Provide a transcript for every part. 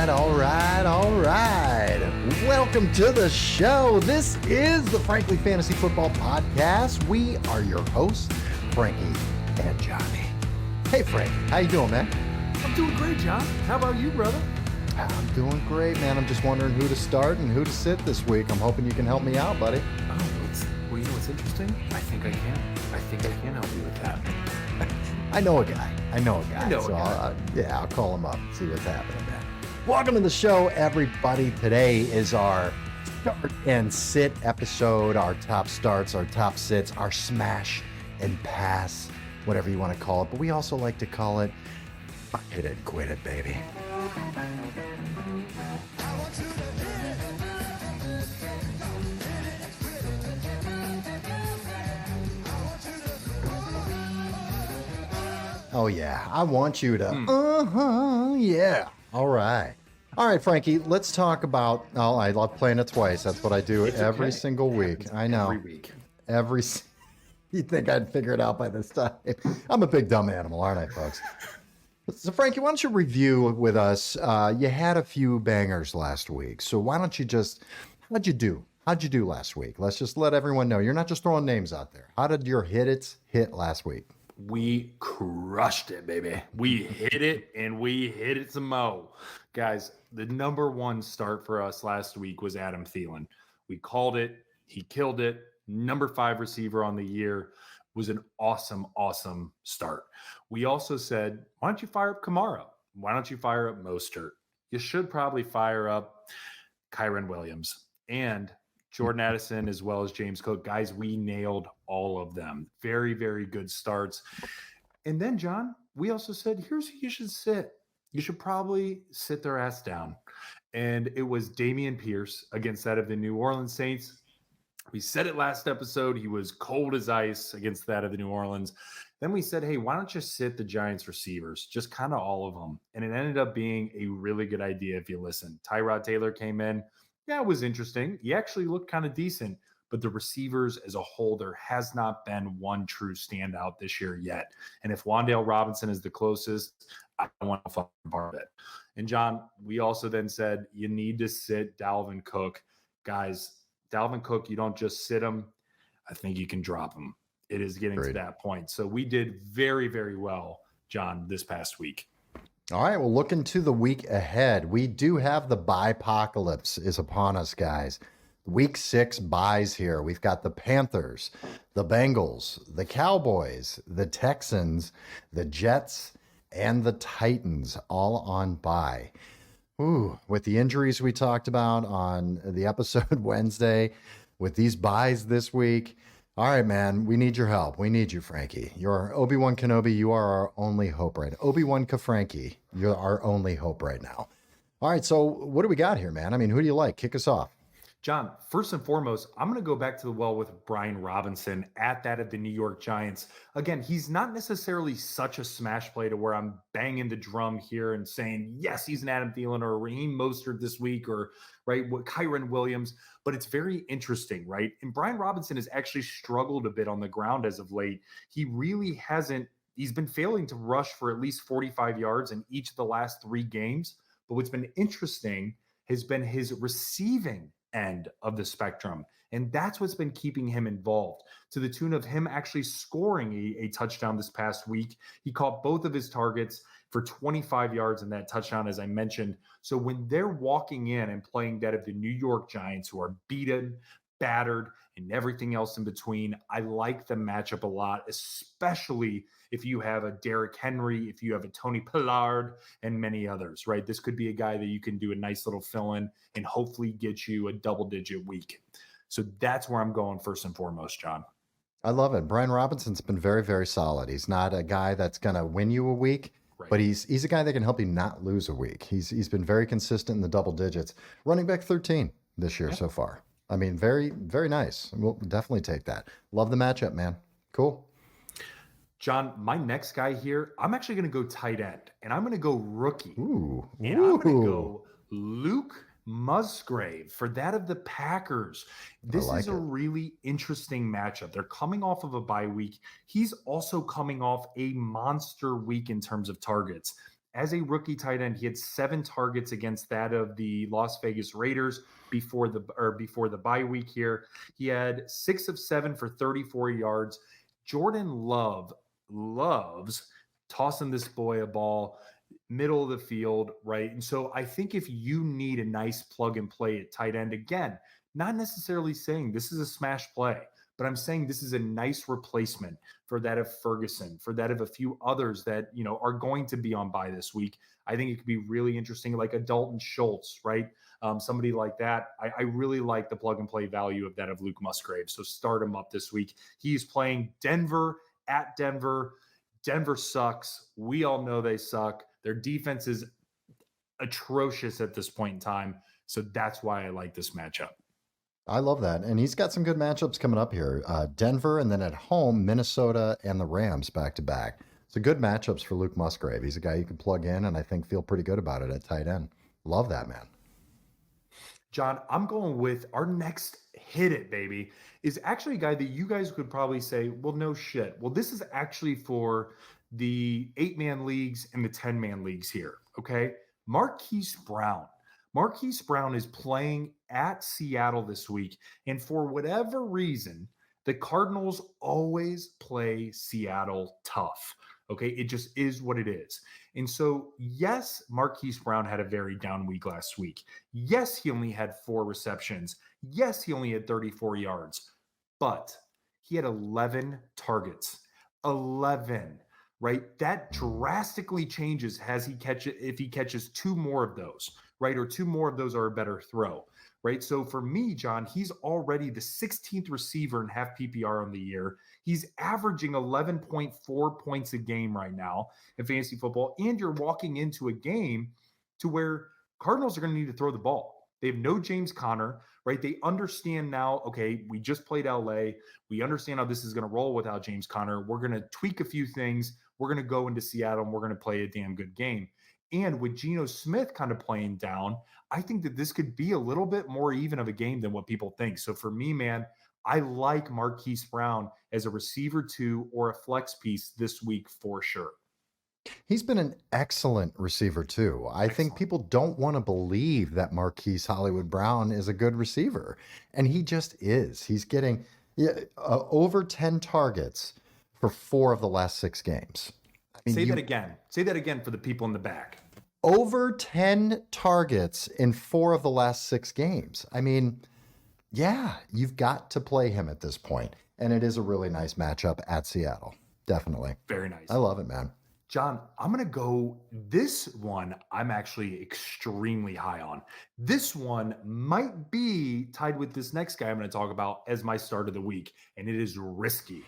All right. Welcome to the show. This is the Frankly Fantasy Football Podcast. We are your hosts, Frankie and Johnny. Hey, Frank. How you doing, man? I'm doing great, John. How about you, brother? I'm doing great, man. I'm just wondering who to start and who to sit this week. I'm hoping you can help me out, buddy. Well, you know what's interesting? I think I can help you with that. I know a guy. I'll call him up and see what's happening, man. Welcome to the show, everybody. Today is our start and sit episode, our top starts, our top sits, our smash and pass, whatever you want to call it. But we also like to call it hit it, quit it, baby. Oh, yeah. I want you to, yeah. All right, Frankie, let's talk about, I love playing it twice. That's what I do every single week. I know. Every week. You'd think I'd figure it out by this time. I'm a big dumb animal, aren't I, folks? So, Frankie, why don't you review with us? You had a few bangers last week. So why don't you how'd you do last week? Let's just let everyone know. You're not just throwing names out there. How did your hit last week? We crushed it, baby. We hit it, and we hit it some more. Guys, the number one start for us last week was Adam Thielen. We called it. He killed it. Number 5 receiver on the year. Was an awesome, awesome start. We also said, why don't you fire up Kamara? Why don't you fire up Mostert? You should probably fire up Kyren Williams and Jordan Addison, as well as James Cook. Guys, we nailed all of them. Very, very good starts. And then, John, we also said, here's who you should sit. You should probably sit their ass down. And it was Dameon Pierce against that of the New Orleans Saints. We said it last episode. He was cold as ice against that of the New Orleans. Then we said, hey, why don't you sit the Giants receivers? Just kind of all of them. And it ended up being a really good idea if you listen. Tyrod Taylor came in. Yeah, it was interesting. He actually looked kind of decent, but the receivers as a whole, there has not been one true standout this year yet. And if Wan'Dale Robinson is the closest, I don't want to fucking part of it. And John, we also then said, you need to sit Dalvin Cook. Guys, Dalvin Cook, you don't just sit him. I think you can drop him. It is getting to that point. So we did very, very well, John, this past week. All right, well, looking to the week ahead, we do have the Bye-pocolypse is upon us, guys. Week 6 buys here. We've got the Panthers, the Bengals, the Cowboys, the Texans, the Jets, and the Titans all on bye. Ooh, with the injuries we talked about on the episode Wednesday, with these buys this week. All right, man, we need your help. We need you, Frankie. You're Obi-Wan Kenobi. You are our only hope right now. Obi-Wan Frankie, you're our only hope right now. All right, so what do we got here, man? I mean, who do you like? Kick us off. John, first and foremost, I'm going to go back to the well with Brian Robinson at that of the New York Giants. Again, he's not necessarily such a smash play to where I'm banging the drum here and saying, yes, he's an Adam Thielen or a Raheem Mostert this week or, right, Kyren Williams. But it's very interesting, right? And Brian Robinson has actually struggled a bit on the ground as of late. He really hasn't. He's been failing to rush for at least 45 yards in each of the last 3 games. But what's been interesting has been his receiving end of the spectrum. And that's what's been keeping him involved to the tune of him actually scoring a touchdown this past week. He caught both of his targets for 25 yards in that touchdown, as I mentioned. So when they're walking in and playing that of the New York Giants, who are beaten, battered, and everything else in between, I like the matchup a lot, especially if you have a Derrick Henry, if you have a Tony Pollard, and many others, right? This could be a guy that you can do a nice little fill-in and hopefully get you a double-digit week. So that's where I'm going first and foremost, John. I love it. Brian Robinson's been very, very solid. He's not a guy that's going to win you a week, right, but he's a guy that can help you not lose a week. He's been very consistent in the double digits. Running back 13 this year so far. I mean, very, very nice. We'll definitely take that. Love the matchup, man. Cool. John, my next guy here, I'm actually going to go tight end, and I'm going to go rookie. Ooh. And I'm going to go Luke Musgrave for that of the Packers. This is a really interesting matchup. They're coming off of a bye week. He's also coming off a monster week in terms of targets. as a rookie tight end, he had 7 targets against that of the Las Vegas Raiders before the bye week here. He had 6 of 7 for 34 yards. Jordan Love loves tossing this boy a ball middle of the field, right? And so I think if you need a nice plug and play at tight end, again, not necessarily saying this is a smash play, but I'm saying this is a nice replacement for that of Ferguson, for that of a few others that, are going to be on bye this week. I think it could be really interesting, like a Dalton Schultz, right? Somebody like that. I really like the plug and play value of that of Luke Musgrave. So start him up this week. He's playing Denver at Denver. Denver sucks. We all know they suck. Their defense is atrocious at this point in time. So that's why I like this matchup. I love that. And he's got some good matchups coming up here. Denver, and then at home, Minnesota and the Rams back to back. So good matchups for Luke Musgrave. He's a guy you can plug in and I think feel pretty good about it at tight end. Love that, man. John, I'm going with our next hit it, baby, is actually a guy that you guys could probably say, well, no shit. Well, this is actually for the 8-man leagues and the 10-man leagues here, okay? Marquise Brown. Marquise Brown is playing at Seattle this week, and for whatever reason, the Cardinals always play Seattle tough. Okay, it just is what it is. And so, yes, Marquise Brown had a very down week last week. Yes, he only had 4 receptions. Yes, he only had 34 yards, but he had 11 targets. 11, right? That drastically changes if he catches 2 more of those, right? Or 2 more of those are a better throw, right? So for me, John, he's already the 16th receiver in half PPR on the year. He's averaging 11.4 points a game right now in fantasy football. And you're walking into a game to where Cardinals are going to need to throw the ball. They have no James Conner, right? They understand now, okay, we just played LA. We understand how this is going to roll without James Conner. We're going to tweak a few things. We're going to go into Seattle and we're going to play a damn good game. And with Geno Smith kind of playing down, I think that this could be a little bit more even of a game than what people think. So for me, man, I like Marquise Brown as a receiver 2 or a flex piece this week for sure. He's been an excellent receiver too. I think people don't want to believe that Marquise Hollywood Brown is a good receiver, and he just is. He's getting over 10 targets for 4 of the last 6 games. I mean, Say that again. Say that again for the people in the back. Over 10 targets in 4 of the last 6 games. I mean, yeah, you've got to play him at this point, and it is a really nice matchup at Seattle. Definitely. Very nice. I love it, man. John, I'm going to go this one. I'm actually extremely high on. This one might be tied with this next guy I'm going to talk about as my start of the week, and it is risky.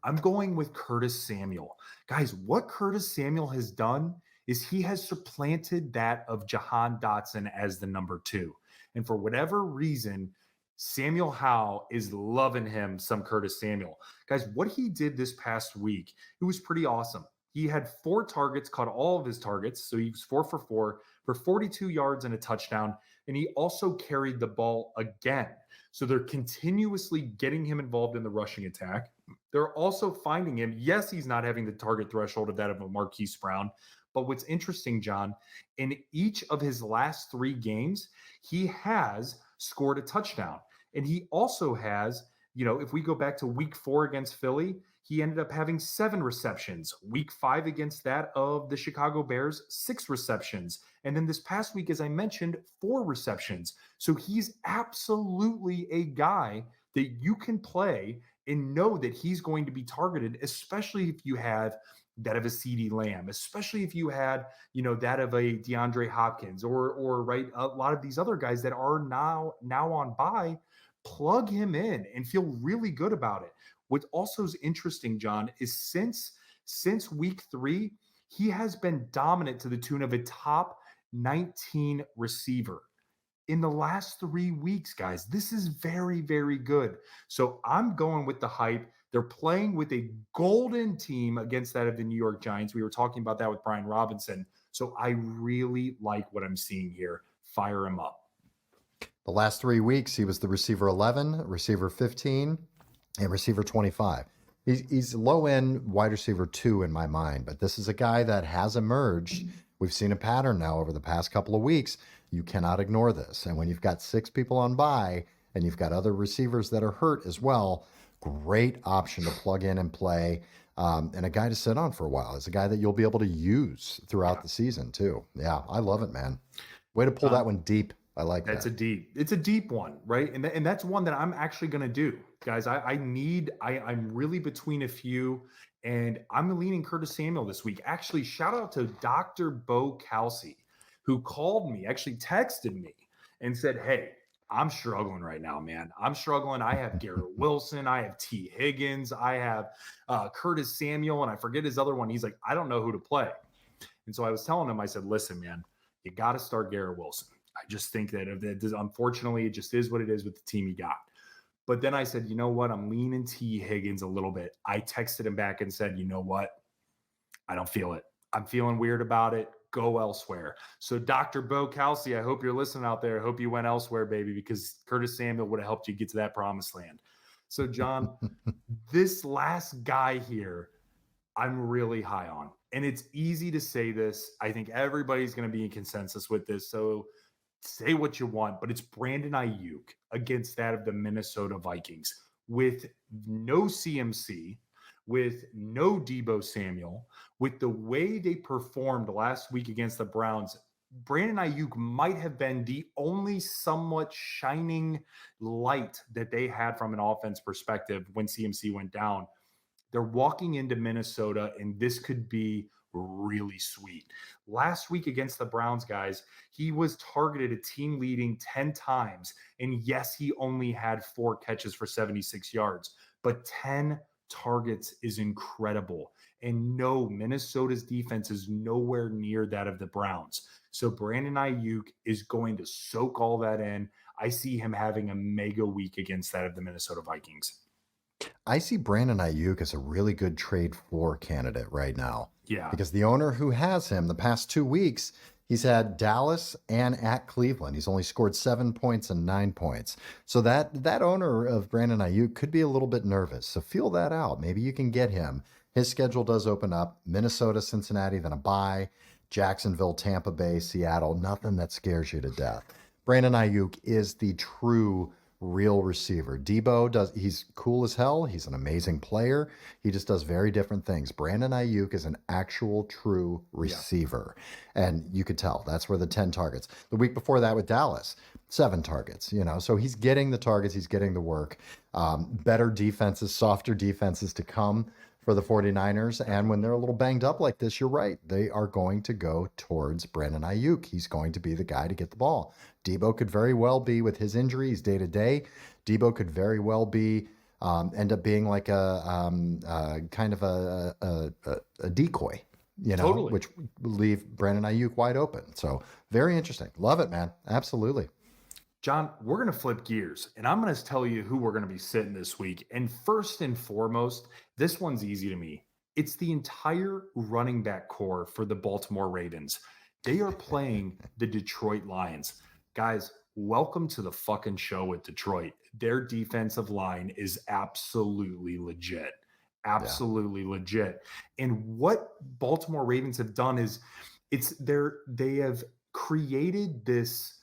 I'm going with Curtis Samuel. Guys, what Curtis Samuel has done is he has supplanted that of Jahan Dotson as the number 2. And for whatever reason, Samuel Howe is loving him some Curtis Samuel. Guys, what he did this past week, it was pretty awesome. He had 4 targets, caught all of his targets. So he was 4 for 4 for 42 yards and a touchdown. And he also carried the ball again. So they're continuously getting him involved in the rushing attack. They're also finding him. Yes, he's not having the target threshold of that of a Marquise Brown. But what's interesting, John, in each of his last 3 games, he has scored a touchdown. And he also has, if we go back to week 4 against Philly, he ended up having 7 receptions. Week 5 against that of the Chicago Bears, 6 receptions. And then this past week, as I mentioned, 4 receptions. So he's absolutely a guy that you can play and know that he's going to be targeted, especially if you have that of a CeeDee Lamb, especially if you had, that of a DeAndre Hopkins or right, a lot of these other guys that are now on bye. Plug him in and feel really good about it. What also is interesting, John, is since week 3, he has been dominant to the tune of a top 19 receiver in the last 3 weeks, guys. This is very, very good. So I'm going with the hype. They're playing with a golden team against that of the New York Giants. We were talking about that with Brian Robinson. So I really like what I'm seeing here. Fire him up. The last 3 weeks, he was the receiver 11, receiver 15, and receiver 25. He's low-end wide receiver 2 in my mind, but this is a guy that has emerged We've seen a pattern now over the past couple of weeks. You cannot ignore this. And when you've got 6 people on bye and you've got other receivers that are hurt as well, great option to plug in and play. And a guy to sit on for a while. It's a guy that you'll be able to use throughout the season too. Yeah, I love it, man. Way to pull that one deep. I like that. It's a deep one, right? And that's one that I'm actually going to do, guys. I'm really between a few, and I'm leaning Curtis Samuel this week. Actually, shout out to Dr. Bo Kelsey, who called me, actually texted me and said, "Hey, I'm struggling right now, man. I'm struggling. I have Garrett Wilson. I have T. Higgins. I have Curtis Samuel, and I forget his other one. He's like, I don't know who to play." And so I was telling him, I said, "Listen, man, you got to start Garrett Wilson. I just think that unfortunately, it just is what it is with the team you got." But then I said, you know what? I'm leaning T. Higgins a little bit. I texted him back and said, you know what? I don't feel it. I'm feeling weird about it. Go elsewhere. So Dr. Bo Kelsey, I hope you're listening out there. I hope you went elsewhere, baby, because Curtis Samuel would have helped you get to that promised land. So, John, this last guy here, I'm really high on. And it's easy to say this. I think everybody's going to be in consensus with this. So say what you want, but it's Brandon Ayuk against that of the Minnesota Vikings with no CMC, with no Deebo Samuel, with the way they performed last week against the Browns. Brandon Ayuk might have been the only somewhat shining light that they had from an offense perspective when CMC went down. They're walking into Minnesota, and this could be really sweet. Last week against the Browns, guys, he was targeted a team leading 10 times. And yes, he only had 4 catches for 76 yards, but 10 targets is incredible. And no, Minnesota's defense is nowhere near that of the Browns. So Brandon Ayuk is going to soak all that in. I see him having a mega week against that of the Minnesota Vikings. I see Brandon Ayuk as a really good trade floor candidate right now. Yeah. Because the owner who has him the past 2 weeks, he's had Dallas and at Cleveland. He's only scored 7 points and 9 points. So that owner of Brandon Ayuk could be a little bit nervous. So feel that out. Maybe you can get him. His schedule does open up. Minnesota, Cincinnati, then a bye. Jacksonville, Tampa Bay, Seattle. Nothing that scares you to death. Brandon Ayuk is the true real receiver. Deebo he's cool as hell. He's an amazing player. He just does very different things. Brandon Ayuk is an actual true receiver. Yeah. And you could tell that's where the 10 targets. The week before that with Dallas, 7 targets, so he's getting the targets, he's getting the work. Better defenses, softer defenses to come for the 49ers. And when they're a little banged up like this, you're right. They are going to go towards Brandon Ayuk. He's going to be the guy to get the ball. Deebo could very well be, with his injuries day to day, Deebo could very well be, end up being like a kind of a decoy, totally. Which would leave Brandon Ayuk wide open. So very interesting. Love it, man. Absolutely. John, we're going to flip gears, and I'm going to tell you who we're going to be sitting this week. And first and foremost, this one's easy to me. It's the entire running back core for the Baltimore Ravens. They are playing the Detroit Lions. Guys, welcome to the fucking show with Detroit. Their defensive line is absolutely legit. Absolutely legit. And what Baltimore Ravens have done is they have created this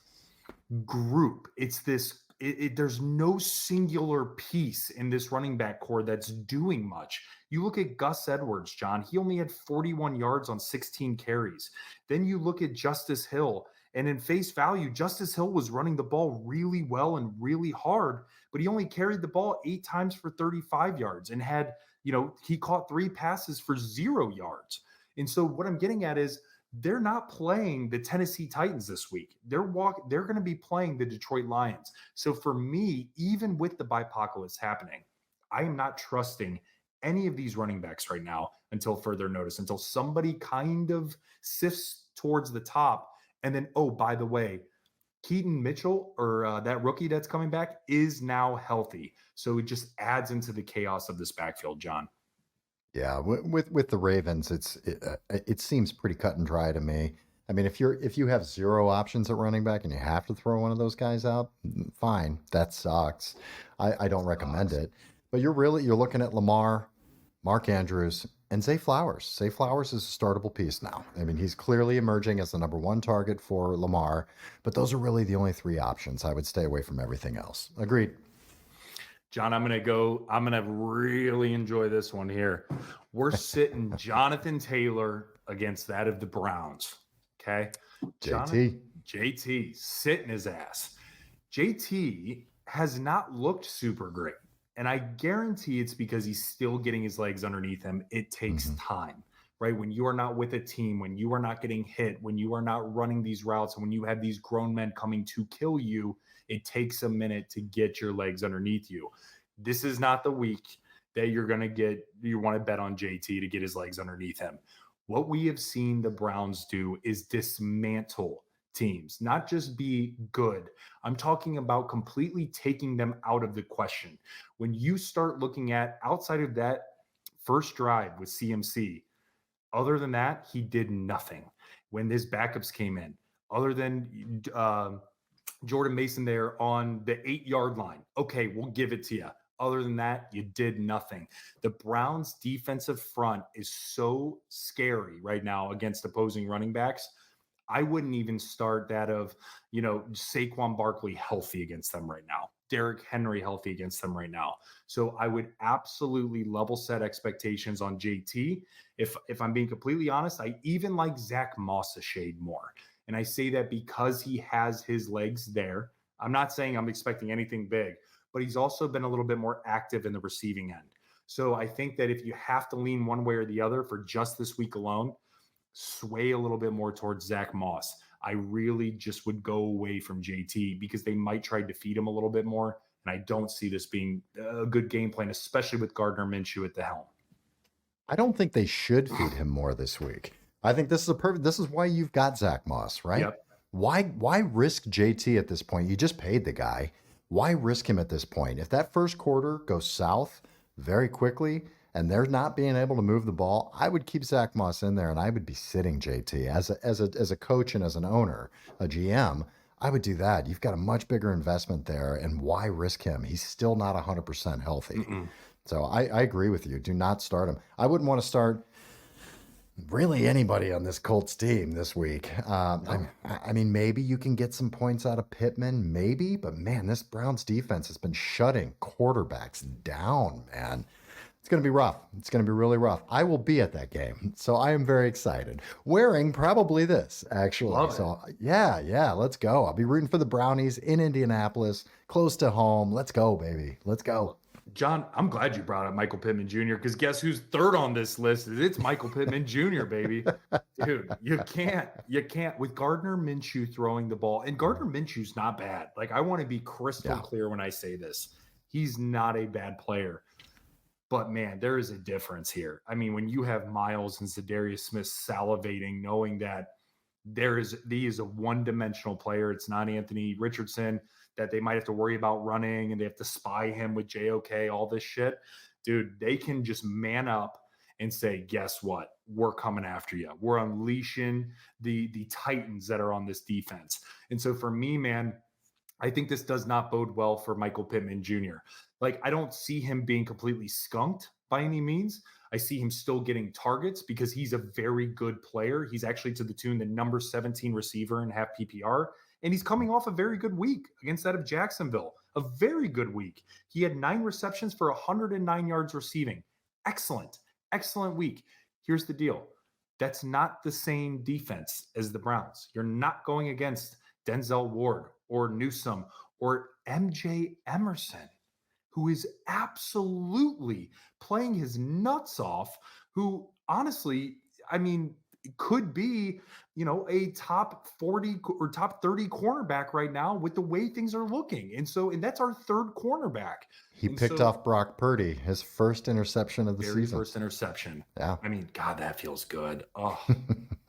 group. It's this, there's no singular piece in this running back core that's doing much. You look at Gus Edwards, John, he only had 41 yards on 16 carries. Then you look at Justice Hill, and in face value, Justice Hill was running the ball really well and really hard, but he only carried the ball 8 times for 35 yards and had, he caught 3 passes for 0 yards. And so what I'm getting at is, they're not playing the Tennessee Titans this week. They're going to be playing the Detroit Lions. So for me, even with the Bye-pocolypse happening, I am not trusting any of these running backs right now until further notice, until somebody kind of sifts towards the top. And then, oh, by the way, Keaton Mitchell, or that rookie that's coming back, is now healthy. So it just adds into the chaos of this backfield, John. Yeah, with the Ravens, it seems pretty cut and dry to me. I mean, if you have 0 options at running back and you have to throw one of those guys out, fine, that sucks. I don't recommend it. But you're looking at Lamar, Mark Andrews, and Zay Flowers. Zay Flowers is a startable piece now. I mean, he's clearly emerging as the number one target for Lamar, but those are really the only three options. I would stay away from everything else. Agreed. John, I'm going to really enjoy this one here. We're sitting Jonathan Taylor against that of the Browns. Okay. JT sitting his ass. JT has not looked super great. And I guarantee it's because he's still getting his legs underneath him. It takes time, right? When you are not with a team, when you are not getting hit, when you are not running these routes, and when you have these grown men coming to kill you, it takes a minute to get your legs underneath you. This is not the week that you want to bet on JT to get his legs underneath him. What we have seen the Browns do is dismantle teams, not just be good. I'm talking about completely taking them out of the question. When you start looking at outside of that first drive with CMC, other than that, he did nothing. When his backups came in, other than Jordan Mason there on the 8-yard line, okay, we'll give it to you. Other than that, you did nothing. The Browns' defensive front is so scary right now against opposing running backs. I wouldn't even start that of, Saquon Barkley healthy against them right now. Derrick Henry healthy against them right now. So I would absolutely level set expectations on JT. If I'm being completely honest, I even like Zach Moss a shade more. And I say that because he has his legs there. I'm not saying I'm expecting anything big, but he's also been a little bit more active in the receiving end. So I think that if you have to lean one way or the other for just this week alone, sway a little bit more towards Zach Moss. I really just would go away from JT because they might try to feed him a little bit more. And I don't see this being a good game plan, especially with Gardner Minshew at the helm. I don't think they should feed him more this week. I think this is why you've got Zach Moss, right? Yep. Why risk JT at this point? You just paid the guy. Why risk him at this point? If that first quarter goes south very quickly and they're not being able to move the ball, I would keep Zach Moss in there and I would be sitting JT as a coach and as an owner, a GM. I would do that. You've got a much bigger investment there, and why risk him? He's still not 100% healthy. So I agree with you. Do not start him. I wouldn't want to start really anybody on this Colts team this week. I mean, maybe you can get some points out of Pittman, maybe, but man, this Browns defense has been shutting quarterbacks down, man. It's going to be rough. It's going to be really rough. I will be at that game, so I am very excited. Wearing probably this, actually. Love it. Yeah, let's go. I'll be rooting for the Brownies in Indianapolis, close to home. Let's go, baby. Let's go. John, I'm glad you brought up Michael Pittman Jr. because guess who's third on this list? It's Michael Pittman Jr., baby. Dude, you can't with Gardner Minshew throwing the ball. And Gardner Minshew's not bad. Like, I want to be crystal clear when I say this. He's not a bad player. But, man, there is a difference here. I mean, when you have Miles and Zadarius Smith salivating, knowing that he is a one-dimensional player. It's not Anthony Richardson that they might have to worry about running and they have to spy him with JOK, all this shit. Dude, they can just man up and say, guess what? We're coming after you. We're unleashing the titans that are on this defense. And so for me, man, I think this does not bode well for Michael Pittman Jr. Like, I don't see him being completely skunked by any means. I see him still getting targets because he's a very good player. He's actually to the tune the number 17 receiver in half PPR. And he's coming off a very good week against that of Jacksonville. A very good week. He had 9 receptions for 109 yards receiving. Excellent week. Here's the deal. That's not the same defense as the Browns. You're not going against Denzel Ward or Newsome or MJ Emerson, who is absolutely playing his nuts off, who honestly, I mean, could be, a top 40 or top 30 cornerback right now with the way things are looking. And that's our third cornerback. He picked off Brock Purdy, his first interception of the season. First interception. Yeah. I mean, God, that feels good. Oh,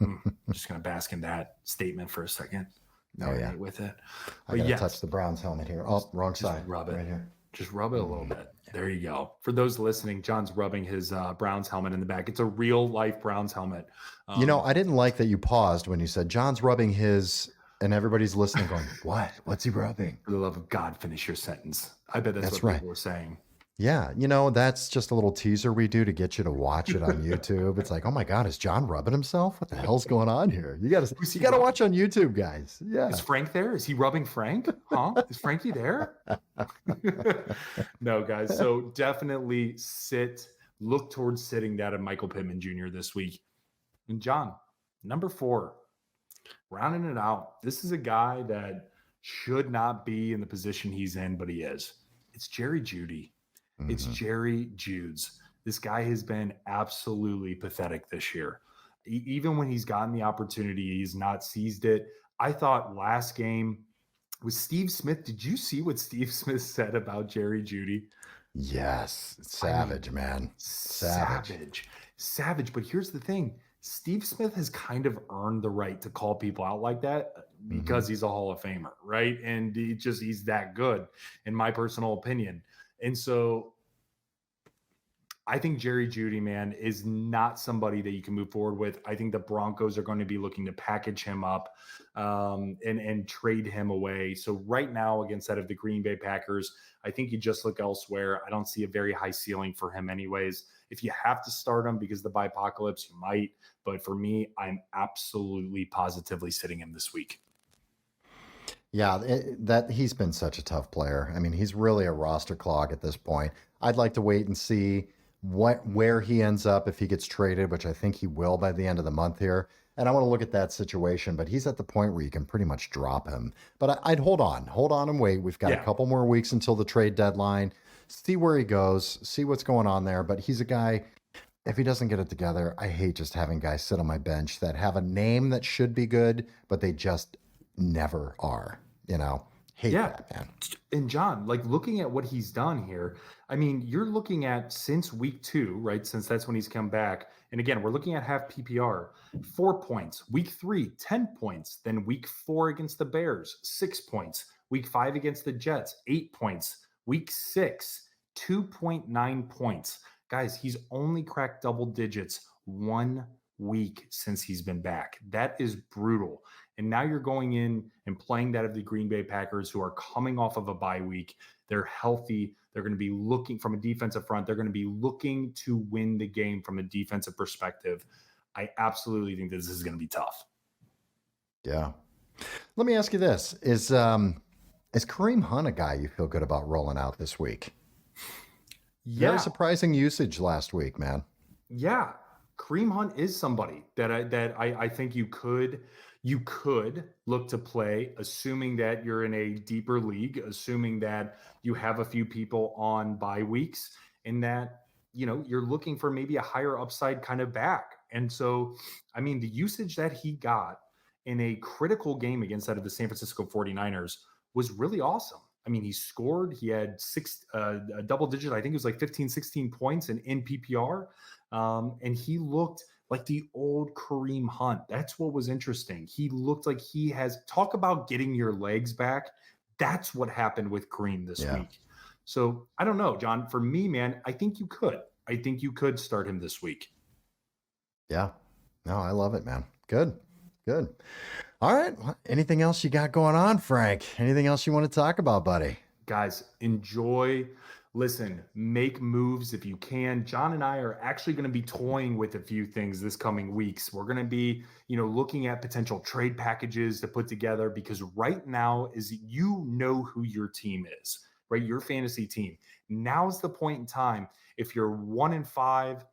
I'm just going to bask in that statement for a second. Yeah. With it. I got to touch the Browns helmet here. Oh, wrong side. Rub it. Right here. Just rub it a little bit. There you go. For those listening, John's rubbing his Browns helmet in the back. It's a real life Browns helmet. I didn't like that you paused when you said John's rubbing his, and everybody's listening going, what? What's he rubbing? For the love of God, finish your sentence. I bet that's what right. people were saying. Yeah, that's just a little teaser we do to get you to watch it on YouTube. It's like, oh my God, is John rubbing himself? What the hell's going on here? You gotta Who's you he gotta rubbing? watch on YouTube, guys. Is Yeah. Frank there? Is he rubbing Frank? Huh? Is Frankie there? No, guys. So definitely look towards sitting down at Michael Pittman Jr. this week. And John, number 4, rounding it out. This is a guy that should not be in the position he's in, but he is. It's Jerry Jeudy. It's Mhm. Jerry Judes. This guy has been absolutely pathetic this year. Even when he's gotten the opportunity, he's not seized it. I thought last game with Steve Smith, did you see what Steve Smith said about Jerry Jeudy? Yes. I mean, Savage, man. Savage. savage. But here's the thing: Steve Smith has kind of earned the right to call people out like that Hmm. because he's a Hall of Famer, right? And he's that good, in my personal opinion. And so I think Jerry Jeudy, man, is not somebody that you can move forward with. I think the Broncos are going to be looking to package him up and trade him away. So right now, against that of the Green Bay Packers, I think you just look elsewhere. I don't see a very high ceiling for him, anyways. If you have to start him because of the Bye-pocolypse, you might. But for me, I'm absolutely positively sitting him this week. Yeah, that he's been such a tough player. I mean, he's really a roster clog at this point. I'd like to wait and see where he ends up if he gets traded, which I think he will by the end of the month here. And I want to look at that situation, but he's at the point where you can pretty much drop him. But I'd hold on and wait. We've got a Yeah. couple more weeks until the trade deadline. See where he goes, see what's going on there. But he's a guy, if he doesn't get it together, I hate just having guys sit on my bench that have a name that should be good, but they just never are. Hate Yeah. that, man. And John, like looking at what he's done here, I mean, you're looking at since week 2, right? Since that's when he's come back. And again, we're looking at half PPR, 4 points. Week 3, 10 points. Then week 4 against the Bears, 6 points. Week 5 against the Jets, 8 points. Week 6, 2.9 points. Guys, he's only cracked double digits 1 week since he's been back. That is brutal. And now you're going in and playing that of the Green Bay Packers, who are coming off of a bye week. They're healthy. They're going to be looking from a defensive front. They're going to be looking to win the game from a defensive perspective. I absolutely think this is going to be tough. Yeah. Let me ask you this: is Kareem Hunt a guy you feel good about rolling out this week? Very Yeah. surprising usage last week, man. Yeah, Kareem Hunt is somebody that I think you could look to play, assuming that you're in a deeper league, assuming that you have a few people on bye weeks, and that you're looking for maybe a higher upside kind of back. And so, I mean, the usage that he got in a critical game against that of the San Francisco 49ers was really awesome. I mean, he scored, he had a double digit, I think it was like 15, 16 points in PPR. And he looked like the old Kareem Hunt. That's what was interesting. He looked like he has talk about getting your legs back. That's what happened with Kareem this Yeah. week. So I don't know, John. For me, man, I think you could. I think you could start him this week. Yeah. No, I love it, man. Good. Good. All right. Anything else you got going on, Frank? Anything else you want to talk about, buddy? Guys, enjoy. Listen, make moves if you can. John and I are actually going to be toying with a few things this coming weeks. We're going to be, looking at potential trade packages to put together, because right now is who your team is, right? Your fantasy team. Now's the point in time. If you're 1-5,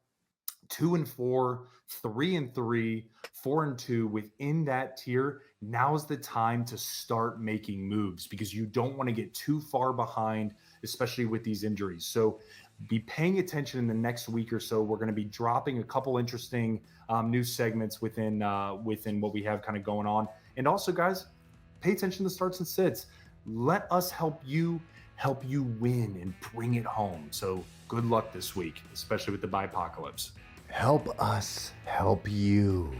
2-4, 3-3, 4-2 within that tier, now's the time to start making moves, because you don't want to get too far behind, especially with these injuries. So be paying attention in the next week or so. We're going to be dropping a couple interesting news segments within what we have kind of going on. And also, guys, pay attention to starts and sits. Let us help you win and bring it home. So good luck this week, especially with the Bye-pocolypse. Help us help you.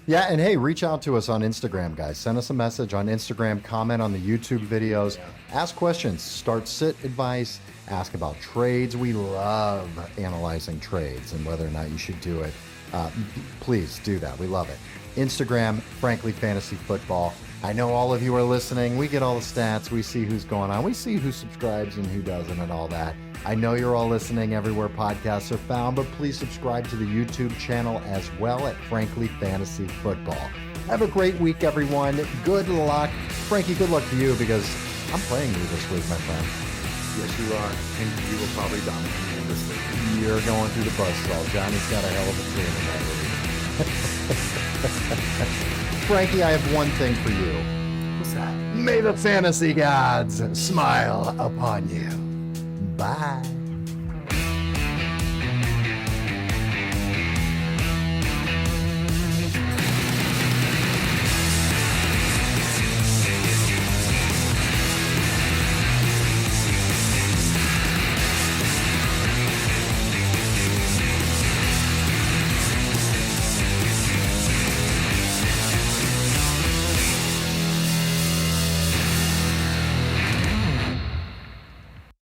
Yeah, and hey, reach out to us on Instagram, guys. Send us a message on Instagram, comment on the YouTube videos, ask questions, start sit advice, ask about trades. We love analyzing trades and whether or not you should do it. Please do that. We love it. Instagram, Frankly Fantasy Football. I know all of you are listening. We get all the stats. We see who's going on. We see who subscribes and who doesn't and all that. I know you're all listening everywhere podcasts are found, but please subscribe to the YouTube channel as well at Frankly Fantasy Football. Have a great week, everyone. Good luck. Frankie, good luck to you because I'm playing you this week, my friend. Yes, you are. And you will probably dominate me in this league. You're going through the buzzsaw. Johnny's got a hell of a team in that league. Frankie, I have one thing for you. What's that? May the fantasy gods smile upon you. Bye.